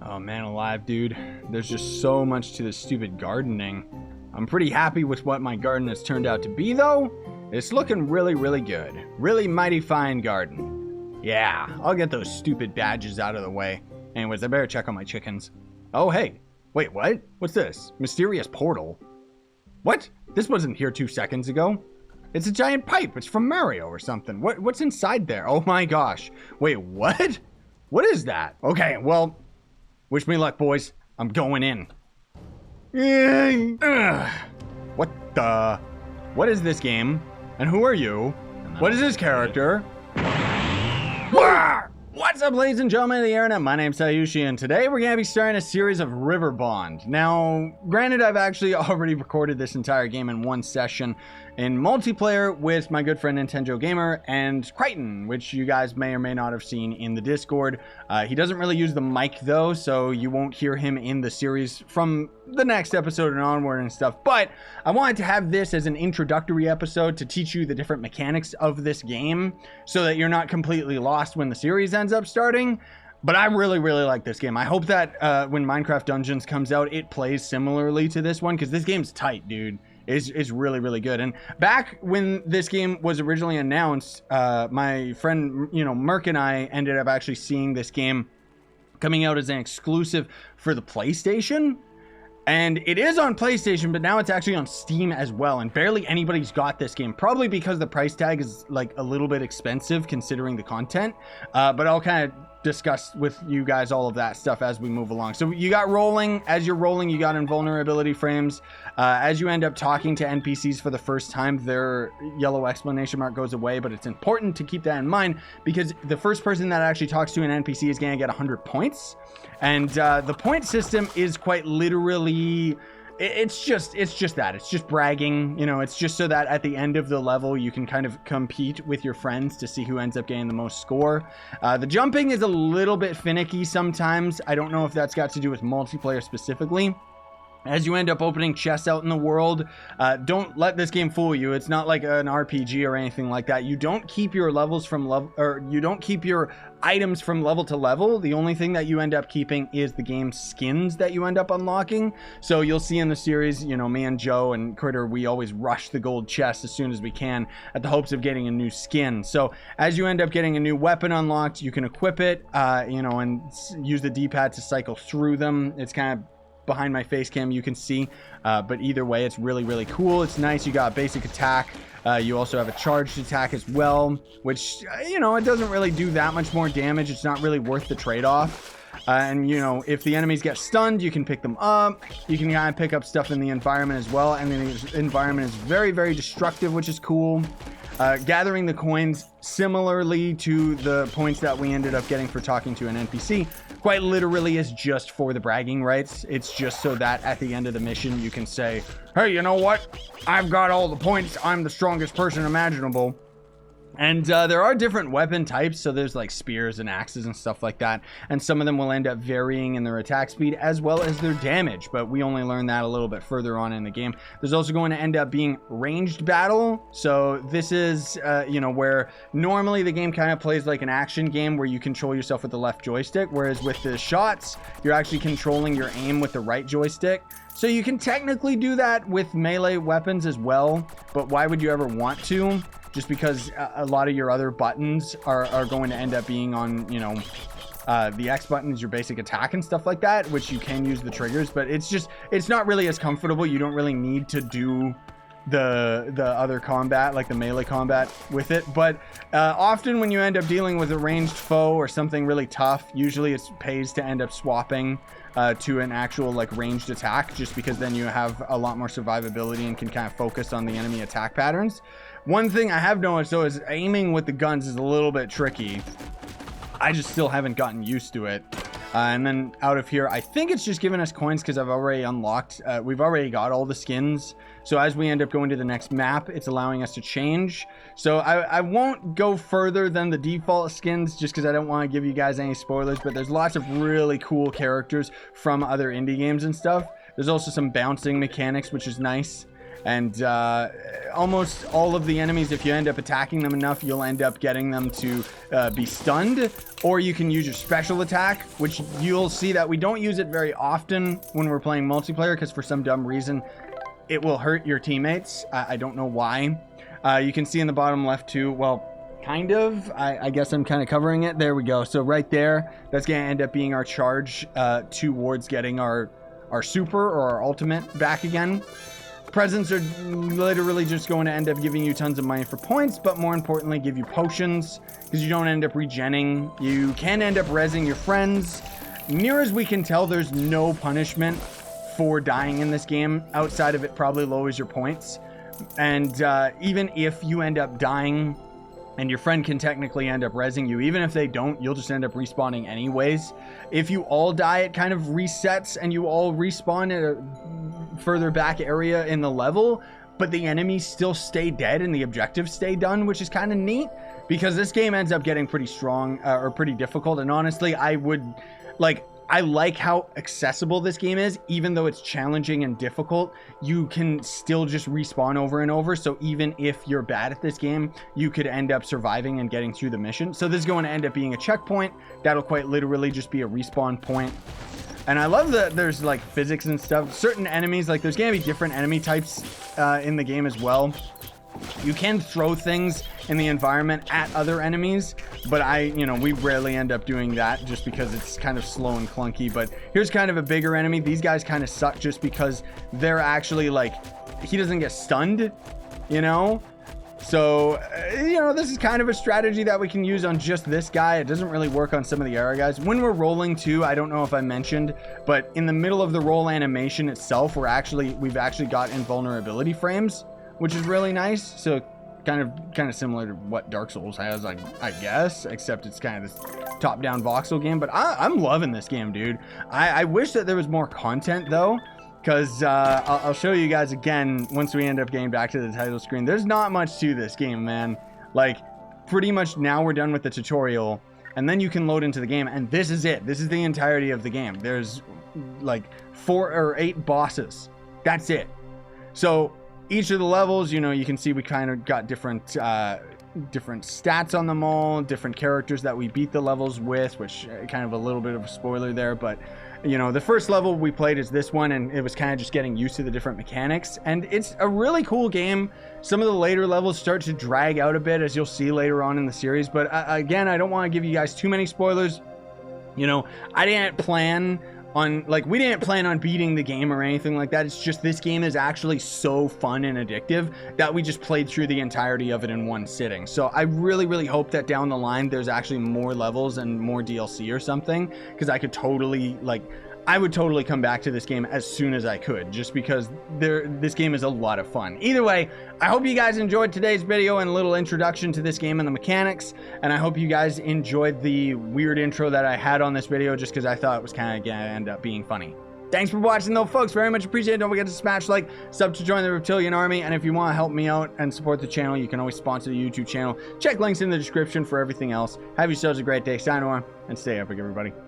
Oh man alive, dude. There's just so much to this stupid gardening. I'm pretty happy with what my garden has turned out to be, though. It's looking really, really good. Really mighty fine garden. Yeah, I'll get those stupid badges out of the way. Anyways, I better check on my chickens. Oh, hey. Wait, what? What's this? Mysterious portal? What? This wasn't here 2 seconds ago. It's a giant pipe. It's from Mario or something. What's inside there? Oh my gosh. Wait, what? What is that? Okay, well, wish me luck, boys. I'm going in. What the? What is this game? And who are you? What is this character? What's up, ladies and gentlemen of the internet? My name's Sayushi, and today we're going to be starting a series of River Bond. Now, granted, I've actually already recorded this entire game in one session in multiplayer with my good friend Nintendo Gamer and Crichton, which you guys may or may not have seen in the Discord. He doesn't really use the mic, though, so you won't hear him in the series from the next episode and onward and stuff. But I wanted to have this as an introductory episode to teach you the different mechanics of this game so that you're not completely lost when the series ends up starting. But I really, really like this game. I hope that when Minecraft Dungeons comes out, it plays similarly to this one, because this game's tight, dude. It's really, really good. And back when this game was originally announced, my friend, Merc and I ended up actually seeing this game coming out as an exclusive for the PlayStation. And it is on PlayStation, but now it's actually on Steam as well. And barely anybody's got this game, probably because the price tag is like a little bit expensive considering the content. But I'll kind of discuss with you guys all of that stuff as we move along. So you got rolling. As you're rolling, you got invulnerability frames. As you end up talking to NPCs for the first time, their yellow exclamation mark goes away. But it's important to keep that in mind, because the first person that actually talks to an NPC is going to get 100 points. And the point system is quite literally, it's just that. It's just bragging, it's just so that at the end of the level, you can kind of compete with your friends to see who ends up getting the most score. The jumping is a little bit finicky sometimes. I don't know if that's got to do with multiplayer specifically. As you end up opening chests out in the world, don't let this game fool you. It's not like an RPG or anything like that. You don't keep your levels from level, or you don't keep your items from level to level. The only thing that you end up keeping is the game's skins that you end up unlocking. So you'll see in the series, me and Joe and Critter, we always rush the gold chest as soon as we can at the hopes of getting a new skin. So as you end up getting a new weapon unlocked, you can equip it, and use the D-pad to cycle through them. It's kind of behind my face cam, you can see, but either way, it's really, really cool. It's nice. You got a basic attack. You also have a charged attack as well, which, it doesn't really do that much more damage. It's not really worth the trade-off. And, if the enemies get stunned, you can pick them up. You can kind of pick up stuff in the environment as well. And the environment is very, very destructive, which is cool. Gathering the coins, similarly to the points that we ended up getting for talking to an NPC, quite literally is just for the bragging rights. It's just so that at the end of the mission, you can say, hey, you know what? I've got all the points. I'm the strongest person imaginable. And there are different weapon types, so there's like spears and axes and stuff like that, and some of them will end up varying in their attack speed as well as their damage, but we only learn that a little bit further on in the game. There's also going to end up being ranged battle, so this is where normally the game kind of plays like an action game where you control yourself with the left joystick, whereas with the shots you're actually controlling your aim with the right joystick. So you can technically do that with melee weapons as well, but why would you ever want to? Just because a lot of your other buttons are going to end up being on, the X button is your basic attack and stuff like that, which you can use the triggers, but it's not really as comfortable. You don't really need to do the other combat, like the melee combat with it. But often when you end up dealing with a ranged foe or something really tough, usually it pays to end up swapping to an actual ranged attack, just because then you have a lot more survivability and can kind of focus on the enemy attack patterns. One thing I have noticed though is aiming with the guns is a little bit tricky. I just still haven't gotten used to it. And then out of here, I think it's just giving us coins because I've already unlocked, we've already got all the skins. So as we end up going to the next map, it's allowing us to change. So I won't go further than the default skins just because I don't want to give you guys any spoilers, but there's lots of really cool characters from other indie games and stuff. There's also some bouncing mechanics, which is nice. And almost all of the enemies, if you end up attacking them enough, you'll end up getting them to be stunned, or you can use your special attack, which you'll see that we don't use it very often when we're playing multiplayer, because for some dumb reason it will hurt your teammates. I don't know why. You can see in the bottom left too, well, kind of, I guess I'm kind of covering it. There we go. So right there, that's going to end up being our charge towards getting our super or our ultimate back again. Presents are literally just going to end up giving you tons of money for points, but more importantly, give you potions, because you don't end up regenning. You can end up rezzing your friends. Near as we can tell, there's no punishment for dying in this game, outside of it probably lowers your points. And even if you end up dying, and your friend can technically end up rezzing you, even if they don't, you'll just end up respawning anyways. If you all die, it kind of resets and you all respawn at a further back area in the level, but the enemies still stay dead and the objectives stay done, which is kind of neat, because this game ends up getting pretty strong or pretty difficult. And honestly, I like how accessible this game is. Even though it's challenging and difficult, you can still just respawn over and over. So even if you're bad at this game, you could end up surviving and getting through the mission. So this is going to end up being a checkpoint. That'll quite literally just be a respawn point. And I love that there's like physics and stuff. Certain enemies, like there's going to be different enemy types in the game as well. You can throw things in the environment at other enemies, but we rarely end up doing that just because it's kind of slow and clunky. But here's kind of a bigger enemy. These guys kind of suck just because they're actually like, he doesn't get stunned, you know? So, this is kind of a strategy that we can use on just this guy. It doesn't really work on some of the Era guys. When we're rolling too, I don't know if I mentioned, but in the middle of the roll animation itself, we've actually got invulnerability frames, which is really nice. So kind of similar to what Dark Souls has, I guess, except it's kind of this top-down voxel game. But I'm loving this game, dude. I wish that there was more content though, because I'll show you guys again once we end up getting back to the title screen. There's not much to this game, man. Like, pretty much now we're done with the tutorial, and then you can load into the game, and this is it. This is the entirety of the game. There's like 4 or 8 bosses. That's it. So each of the levels, you can see we kind of got different stats on them all, different characters that we beat the levels with, which kind of a little bit of a spoiler there. But the first level we played is this one, and it was kind of just getting used to the different mechanics, and it's a really cool game. Some of the later levels start to drag out a bit, as you'll see later on in the series, but again, I don't want to give you guys too many spoilers. I didn't plan on, we didn't plan on beating the game or anything like that. It's just this game is actually so fun and addictive that we just played through the entirety of it in one sitting. So I really, really hope that down the line there's actually more levels and more DLC or something, because I could totally, I would totally come back to this game as soon as I could, just because this game is a lot of fun. Either way, I hope you guys enjoyed today's video and a little introduction to this game and the mechanics, and I hope you guys enjoyed the weird intro that I had on this video, just because I thought it was kind of going to end up being funny. Thanks for watching though, folks. Very much appreciate it. Don't forget to smash like, sub to join the Reptilian Army, and if you want to help me out and support the channel, you can always sponsor the YouTube channel. Check links in the description for everything else. Have yourselves a great day. Sign on and stay epic, everybody.